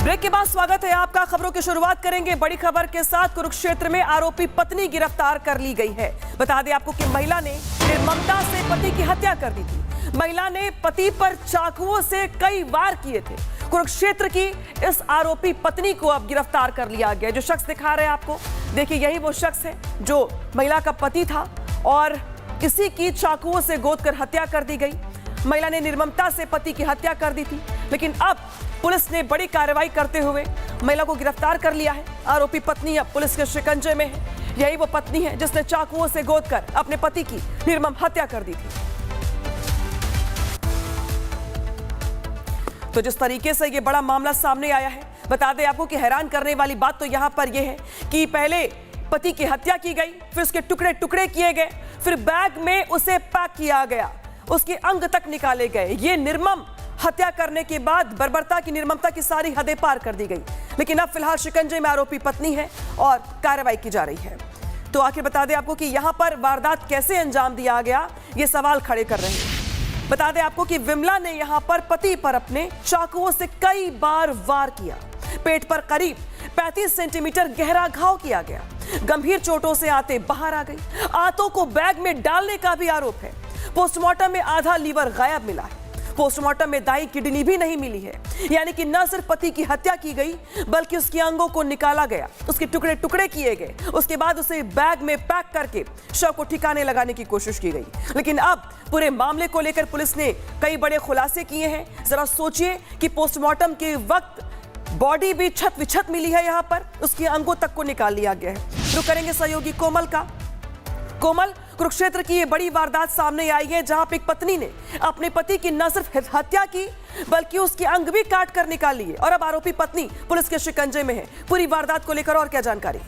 Break के बाद स्वागत है आपका। खबरों की शुरुआत करेंगे बड़ी खबर के साथ। कुरुक्षेत्र में आरोपी पत्नी गिरफ्तार कर ली गई है। बता दें आपको कि महिला ने निर्ममता से पति की हत्या कर दी थी। महिला ने पति पर चाकुओं से कई वार किए थे। कुरुक्षेत्र की इस आरोपी पत्नी को अब गिरफ्तार कर लिया गया। जो शख्स दिखा रहे हैं आपको, देखिए यही वो शख्स है जो महिला का पति था और इसी की चाकुओं से गोदकर हत्या कर दी गई। महिला ने निर्ममता से पति की हत्या कर दी थी, लेकिन अब पुलिस ने बड़ी कार्रवाई करते हुए महिला को गिरफ्तार कर लिया है। आरोपी पत्नी अब पुलिस के शिकंजे में है। यही वो पत्नी है जिसने चाकुओं से गोदकर अपने पति की निर्मम हत्या कर दी थी। तो जिस तरीके से ये बड़ा मामला सामने आया है, बता दें आपको कि हैरान करने वाली बात तो यहां पर यह है कि पहले पति की हत्या की गई, फिर उसके टुकड़े टुकड़े किए गए, फिर बैग में उसे पैक किया गया, उसके अंग तक निकाले गए। ये निर्मम हत्या करने के बाद बर्बरता की, निर्ममता की सारी हदें पार कर दी गई। लेकिन अब फिलहाल शिकंजे में आरोपी पत्नी है और कार्रवाई की जा रही है। तो आखिर बता दें आपको कि यहां पर वारदात कैसे अंजाम दिया गया, ये सवाल खड़े कर रहे हैं। बता दें आपको कि विमला ने यहां पर पति पर अपने चाकुओं से कई बार वार किया। पेट पर करीब 35 सेंटीमीटर गहरा घाव किया गया। गंभीर चोटों से आते बाहर आ गई। आंतों को बैग में डालने का भी आरोप है। पोस्टमार्टम में आधा लीवर गायब मिला है। पोस्टमार्टम में दाई किडनी भी नहीं मिली है। यानी कि न सिर्फ पति की हत्या की गई, बल्कि उसके अंगों को निकाला गया, उसके टुकड़े टुकड़े किए गए, उसके बाद उसे बैग में पैक करके शव को ठिकाने लगाने की कोशिश की गई। लेकिन अब पूरे मामले को लेकर पुलिस ने कई बड़े खुलासे किए हैं। जरा सोचिए कि पोस्टमार्टम के वक्त बॉडी भी छत विछत मिली है, यहां पर उसके अंगों तक को निकाल लिया गया है। रुक करेंगे सहयोगी कोमल का। कोमल, कुरुक्षेत्र की ये बड़ी वारदात सामने आई है जहां पे एक पत्नी ने अपने पति की न सिर्फ हत्या की, बल्कि उसके अंग भी काट कर निकाल लिए और अब आरोपी पत्नी पुलिस के शिकंजे में है। पूरी वारदात को लेकर और क्या जानकारी?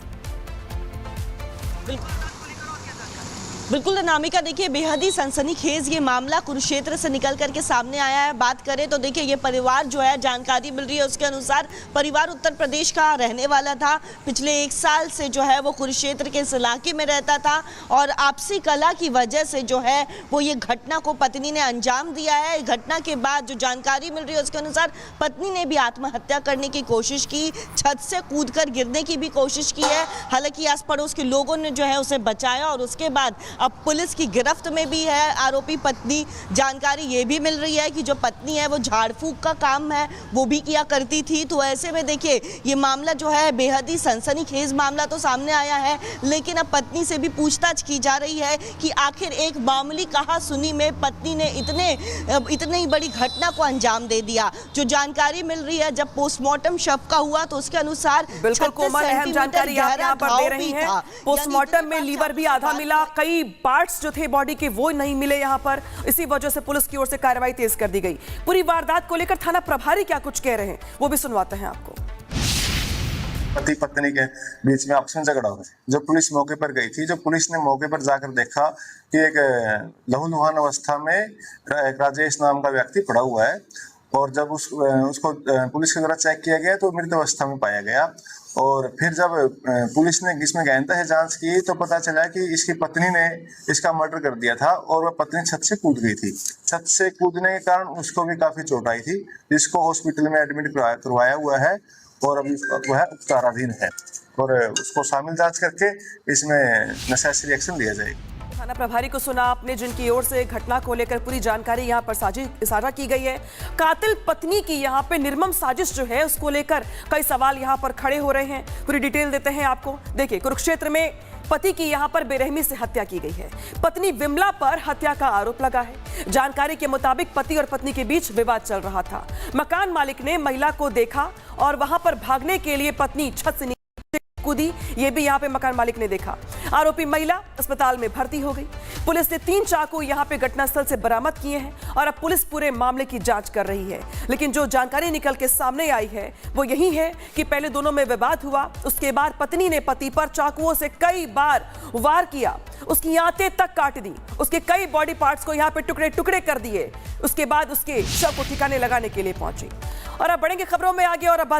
बिल्कुल अनामिका, देखिए बेहद ही सनसनीखेज ये मामला कुरुक्षेत्र से निकल करके सामने आया है। बात करें तो देखिए ये परिवार जो है, जानकारी मिल रही है उसके अनुसार परिवार उत्तर प्रदेश का रहने वाला था। पिछले 1 साल से जो है वो कुरुक्षेत्र के इस इलाके में रहता था और आपसी कलह की वजह से जो है वो ये घटना को पत्नी ने अंजाम दिया है। घटना के बाद जो जानकारी मिल रही है उसके अनुसार पत्नी ने भी आत्महत्या करने की कोशिश की, छत से कूदकर गिरने की भी कोशिश की है। हालांकि आस पड़ोस के लोगों ने जो है उसे बचाया और उसके बाद अब पुलिस की गिरफ्त में भी है आरोपी पत्नी। जानकारी ये भी मिल रही है कि जो पत्नी है वो झाड़ फूंक का काम है वो भी किया करती थी। तो ऐसे में देखिए ये मामला जो है बेहद ही सनसनीखेज मामला तो सामने आया है, लेकिन अब पत्नी से भी पूछताछ की जा रही है कि आखिर एक मामूली कहा सुनी में पत्नी ने इतनी बड़ी घटना को अंजाम दे दिया। जो जानकारी मिल रही है, जब पोस्टमार्टम शव का हुआ तो उसके अनुसार बिल्कुल कोमल, अहम जानकारी आप यहाँ पर दे रही हैं। पोस्टमार्टम में लीवर भी आधा मिला, कई पार्ट्स जो थे बॉडी के वो नहीं मिले यहां पर। इसी वजह से पुलिस की ओर से कार्रवाई तेज कर दी गई। पूरी वारदात को लेकर थाना प्रभारी क्या कुछ कह रहे हैं वो भी सुनवाते हैं आपको। पति पत्नी के बीच में आपस में झगड़ा हो गया। जो पुलिस मौके पर गई थी, जो पुलिस ने मौके पर जाकर देखा कि एक लहूलुहान अवस्था में एक राजेश नाम का व्यक्ति पड़ा हुआ है और जब उसको पुलिस के द्वारा चेक किया गया तो मृत अवस्था में पाया गया। और फिर जब पुलिस ने इसमें गहनता से जांच की तो पता चला कि इसकी पत्नी ने इसका मर्डर कर दिया था और वह पत्नी छत से कूद गई थी। छत से कूदने के कारण उसको भी काफी चोट आई थी, जिसको हॉस्पिटल में एडमिट करवाया हुआ है और अभी वह उपचाराधीन है और उसको शामिल जांच करके इसमें नेसेसरी एक्शन लिया जाएगा। थाना प्रभारी को सुना आपने, जिनकी ओर से घटना को लेकर पूरी जानकारी यहां पर साझा की गई है। कातिल पत्नी की यहां पे निर्मम साजिश जो है उसको लेकर कई सवाल यहां पर खड़े हो रहे हैं। पूरी डिटेल देते हैं आपको। देखिए कुरुक्षेत्र में पति की यहां पर बेरहमी से हत्या की गई है। पत्नी विमला पर हत्या का आरोप लगा है। जानकारी के मुताबिक पति और पत्नी के बीच विवाद चल रहा था। मकान मालिक ने महिला को देखा और वहां पर भागने के लिए पत्नी छत से कूदी, ये भी यहां पे मकान मालिक ने देखा। आरोपी महिला अस्पताल में भर्ती हो गई। पुलिस ने 3 चाकू यहां पे घटनास्थल से बरामद किए हैं और अब पुलिस पूरे मामले की जांच कर रही है। लेकिन जो जानकारी निकल के सामने आई है वो यही है कि पहले दोनों में विवाद हुआ, उसके बाद पत्नी ने पति पर चाकुओं से कई बार वार किया, उसकी आंतें तक काट दी, उसके कई बॉडी पार्ट्स को यहां पे टुकड़े टुकड़े कर दिए। उसके बाद उसके शव को ठिकाने लगाने के लिए पहुंची। और अब बढ़ेंगे खबरों में आगे और अब बात